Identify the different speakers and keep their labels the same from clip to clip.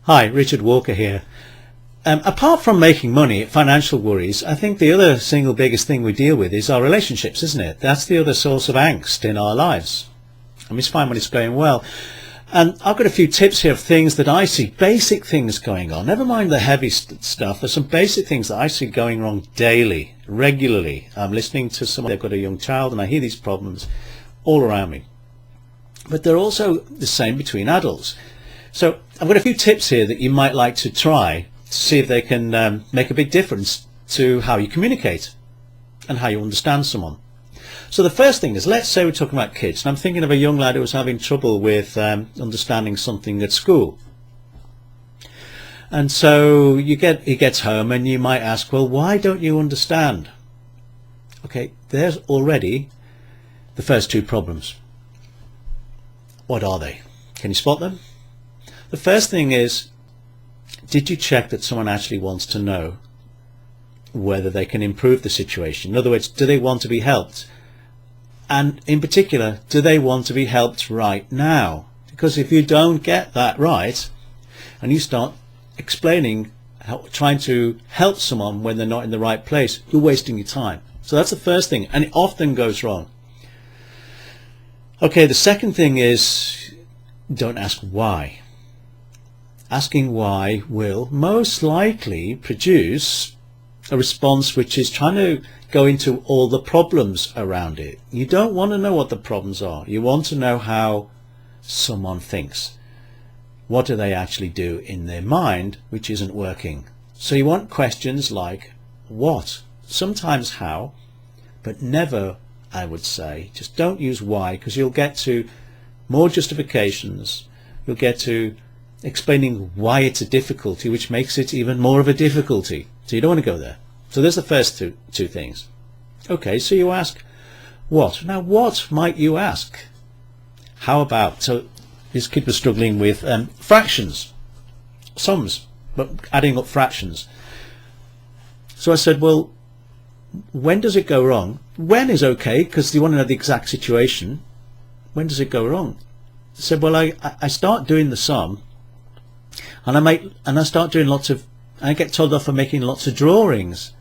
Speaker 1: Hi, Richard Walker here. Apart from making money, financial worries, I think the other single biggest thing we deal with is our relationships, isn't it? That's the other source of angst in our lives. And it's fine when it's going well. And I've got a few tips here of things that I see, basic things going on. Never mind the heavy stuff. There's some basic things that I see going wrong daily, regularly. I'm listening to someone, they've got a young child, and I hear these problems all around me. But they're also the same between adults. So I've got a few tips here that you might like to try to see if they can make a big difference to how you communicate and how you understand someone. So the first thing is, let's say we're talking about kids, and I'm thinking of a young lad who was having trouble with understanding something at school. And so he gets home and you might ask, well, why don't you understand? Okay, there's already the first two problems. What are they? Can you spot them? The first thing is, did you check that someone actually wants to know whether they can improve the situation? In other words, do they want to be helped? And in particular, do they want to be helped right now? Because if you don't get that right, and you start explaining trying to help someone when they're not in the right place, you're wasting your time. So that's the first thing, and it often goes wrong. Okay, the second thing is, don't ask why. Asking why will most likely produce a response which is trying to go into all the problems around it. You don't want to know what the problems are. You want to know how someone thinks. What do they actually do in their mind which isn't working? So you want questions like what, sometimes how, but never, I would say, just don't use why, because you'll get to more justifications. You'll get to explaining why it's a difficulty, which makes it even more of a difficulty. So you don't want to go there. So there's the first two things. Okay, so you ask what? Now what might you ask? How about, so this kid was struggling with fractions, sums, but adding up fractions. So I said, well, when does it go wrong? When is okay, because you want to know the exact situation. When does it go wrong? I said, well, I start doing the sum, and I start doing I get told off for making lots of drawings.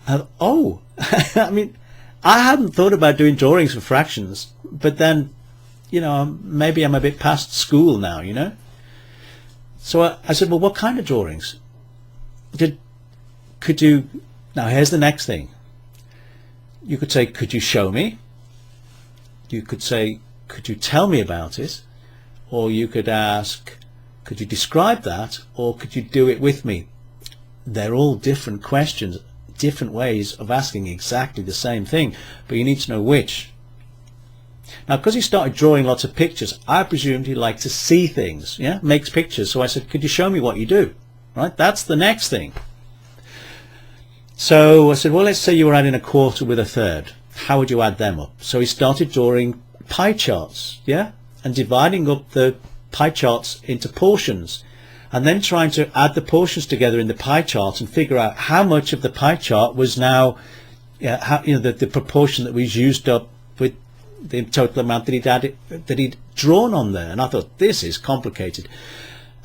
Speaker 1: Oh, I mean, I hadn't thought about doing drawings for fractions, but then, you know, maybe I'm a bit past school now, you know. So I said, well, what kind of drawings? Could you, now here's the next thing. You could say, could you show me? You could say, could you tell me about it? Or you could ask, could you describe that? Or could you do it with me? They're all different questions, different ways of asking exactly the same thing, but you need to know which. Now, because he started drawing lots of pictures, I presumed he liked to see things, yeah, makes pictures. So I said, could you show me what you do? Right, that's the next thing. So I said, well, let's say you were adding a quarter with a third. How would you add them up? So he started drawing pie charts, yeah, and dividing up the pie charts into portions, and then trying to add the portions together in the pie chart and figure out how much of the pie chart was now, the proportion that was used up with the total amount that he'd drawn on there. And I thought, this is complicated.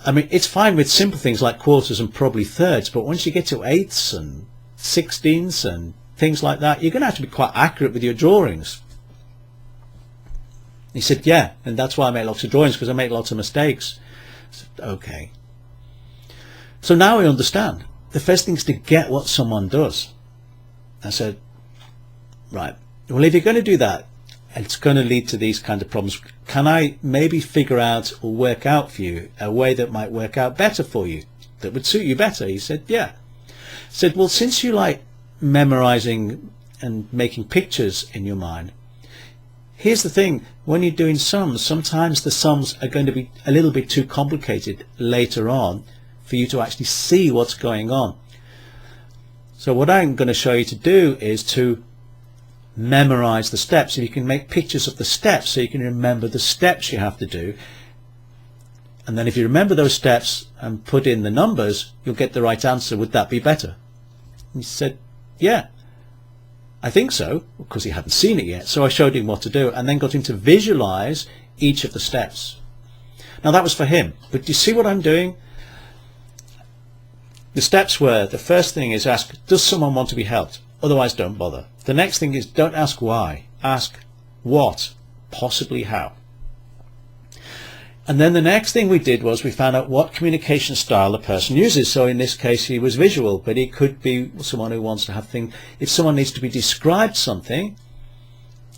Speaker 1: I mean, it's fine with simple things like quarters and probably thirds, but once you get to eighths and sixteenths and things like that, you're going to have to be quite accurate with your drawings. He said, yeah, and that's why I make lots of drawings, because I make lots of mistakes. I said, okay. So now I understand. The first thing is to get what someone does. I said, right, well, if you're going to do that, it's going to lead to these kind of problems. Can I maybe figure out or work out for you a way that might work out better for you, that would suit you better? He said, yeah. I said, well, since you like memorizing and making pictures in your mind, here's the thing, when you're doing sums, sometimes the sums are going to be a little bit too complicated later on for you to actually see what's going on. So what I'm going to show you to do is to memorize the steps. If you can make pictures of the steps so you can remember the steps you have to do, and then if you remember those steps and put in the numbers, you'll get the right answer. Would that be better? And he said, yeah, I think so, because he hadn't seen it yet. So I showed him what to do and then got him to visualize each of the steps. Now that was for him, but do you see what I'm doing? The steps were, the first thing is ask, does someone want to be helped? Otherwise don't bother. The next thing is, don't ask why, ask what, possibly how. And then the next thing we did was we found out what communication style the person uses. So in this case he was visual, but he could be someone who wants to have things. If someone needs to be described something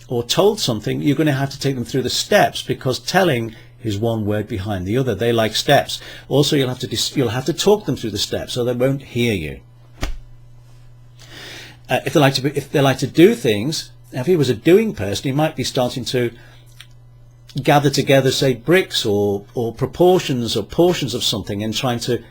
Speaker 1: or told something, you're going to have to take them through the steps, because telling is one word behind the other. They like steps. Also you'll have to talk them through the steps so they won't hear you. If they like to do things, if he was a doing person, he might be starting to gather together, say, bricks or proportions or portions of something and trying to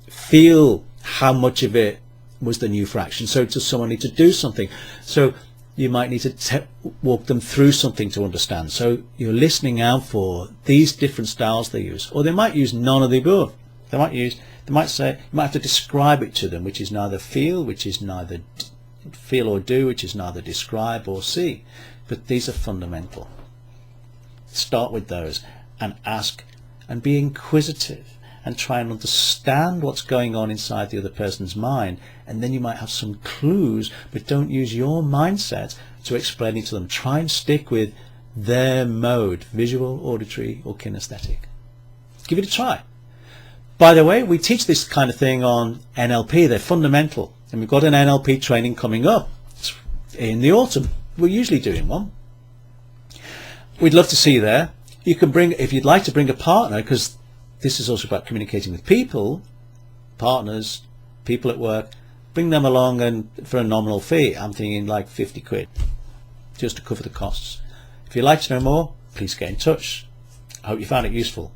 Speaker 1: feel how much of it was the new fraction. So does someone need to do something? So you might need to walk them through something to understand. So you're listening out for these different styles they use. Or they might use none of the above. They might say, you might have to describe it to them, which is neither feel, which is neither feel or do, which is neither describe or see. But these are fundamental. Start with those and ask and be inquisitive and try and understand what's going on inside the other person's mind, and then you might have some clues, but don't use your mindset to explain it to them. Try and stick with their mode, visual, auditory or kinesthetic. Give it a try. By the way, we teach this kind of thing on NLP. They're fundamental, and we've got an NLP training coming up in the autumn. We're usually doing one. We'd love to see you there. You can bring, if you'd like to bring a partner, because this is also about communicating with people, partners, people at work, bring them along, and for a nominal fee. I'm thinking like 50 quid, just to cover the costs. If you'd like to know more, please get in touch. I hope you found it useful.